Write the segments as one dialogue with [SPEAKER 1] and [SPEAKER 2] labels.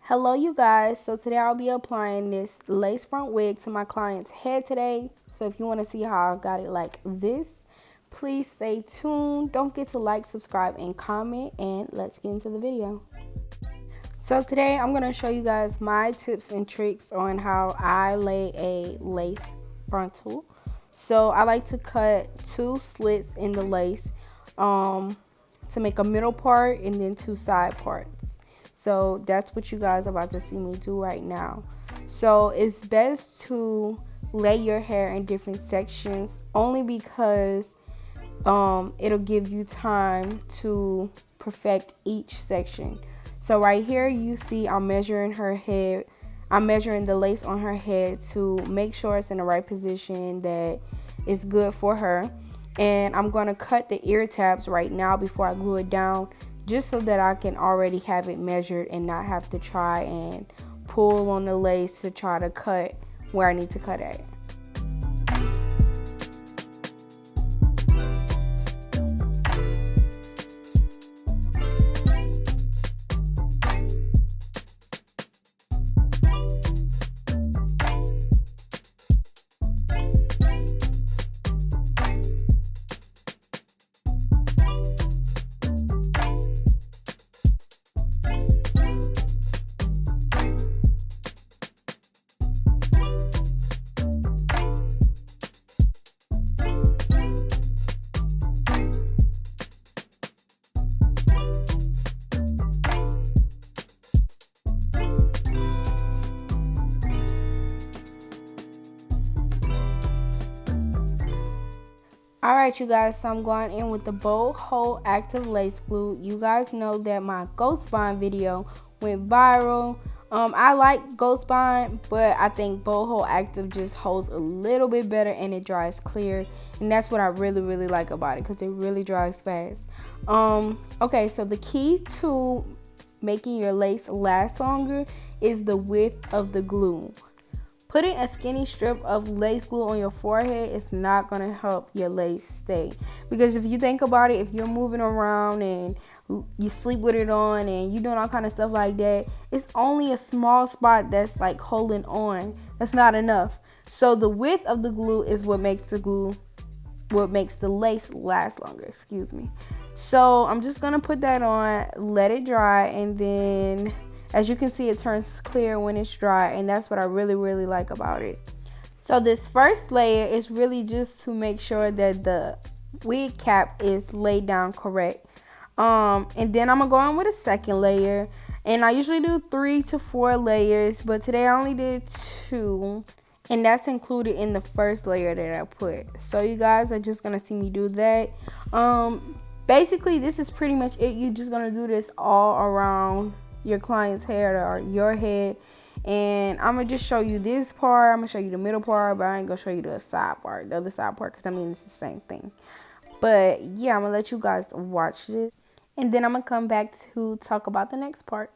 [SPEAKER 1] Hello you guys, so today I'll be applying this lace front wig to my client's head today. So if you want to see how I got it like this, please stay tuned. Don't forget to like, subscribe, and comment, and let's get into the video. So today I'm going to show you guys my tips and tricks on how I lay a lace frontal. So I like to cut 2 slits in the lace to make a middle part and then 2 side parts. So that's what you guys are about to see me do right now. So it's best to lay your hair in different sections only because it'll give you time to perfect each section. So right here you see I'm measuring her head. I'm measuring the lace on her head to make sure it's in the right position, that it's good for her. And I'm going to cut the ear tabs right now before I glue it down, just so that I can already have it measured and not have to try and pull on the lace to try to cut where I need to cut at. Alright you guys, so I'm going in with the Bold Hold Active Lace Glue. You guys know that my Ghost Bond video went viral. I like Ghost Bond, but I think Bold Hold Active just holds a little bit better and it dries clear. And that's what I really like about it, because it really dries fast. Okay, so the key to making your lace last longer is the width of the glue. Putting a skinny strip of lace glue on your forehead is not going to help your lace stay. Because if you think about it, if you're moving around and you sleep with it on and you doing all kind of stuff like that, it's only a small spot that's like holding on. That's not enough. So the width of the glue is what makes the lace last longer, excuse me. So I'm just going to put that on, let it dry, and then as you can see, it turns clear when it's dry, and that's what I really like about it. So this first layer is really just to make sure that the wig cap is laid down correct. And then I'm gonna go on with a second layer, and I usually do 3 to 4 layers, but today I only did 2, and that's included in the first layer that I put. So you guys are just gonna see me do that. Basically this is pretty much it. You're just gonna do this all around your client's hair or your head, and I'm gonna just show you this part. I'm gonna show you the middle part, but I ain't gonna show you the side part, the other side part, because I mean it's the same thing. But yeah, I'm gonna let you guys watch this, and then I'm gonna come back to talk about the next part.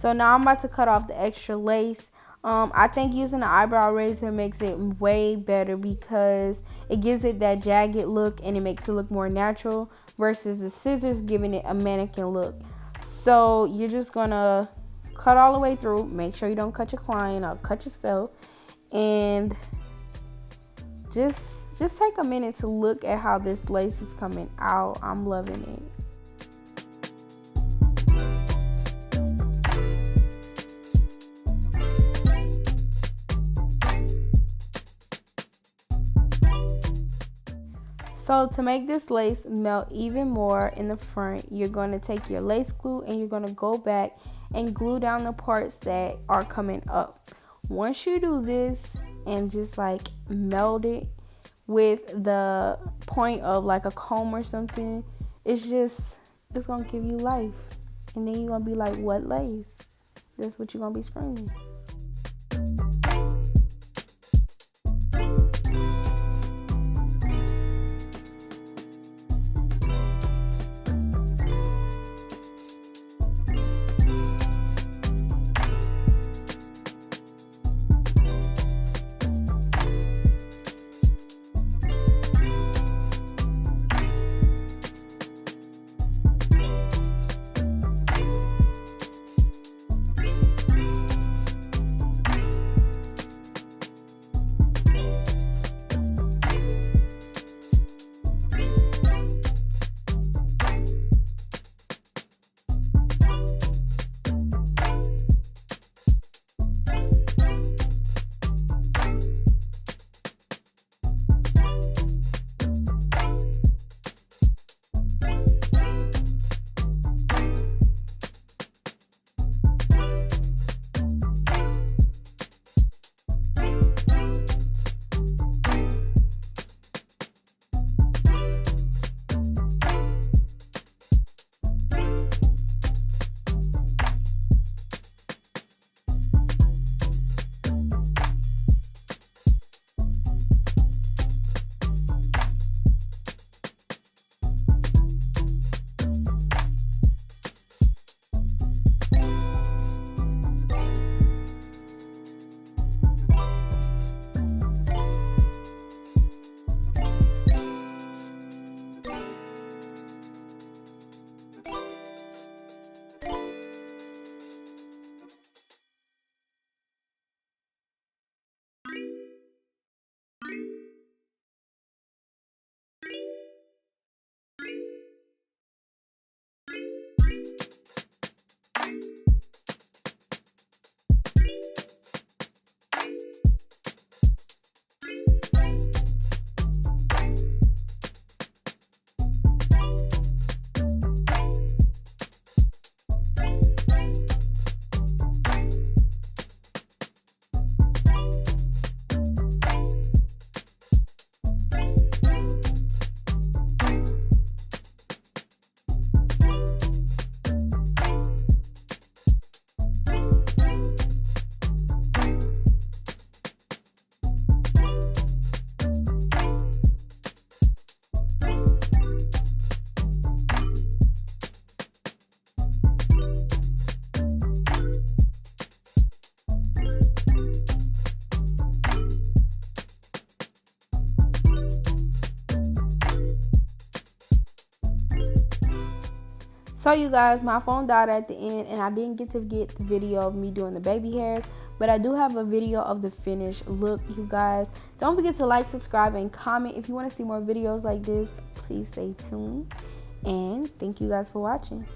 [SPEAKER 1] So now I'm about to cut off the extra lace. I think using the eyebrow razor makes it way better because it gives it that jagged look and it makes it look more natural versus the scissors giving it a mannequin look. So you're just gonna cut all the way through. Make sure you don't cut your client or cut yourself, and just take a minute to look at how this lace is coming out. I'm loving it. So to make this lace melt even more in the front, you're going to take your lace glue and you're going to go back and glue down the parts that are coming up. Once you do this and just like meld it with the point of like a comb or something, it's going to give you life. And then you're going to be like, what lace? That's what you're going to be screaming. So you guys, my phone died at the end and I didn't get to get the video of me doing the baby hairs, but I do have a video of the finished look, you guys. Don't forget to like, subscribe, and comment. If you want to see more videos like this, please stay tuned. And thank you guys for watching.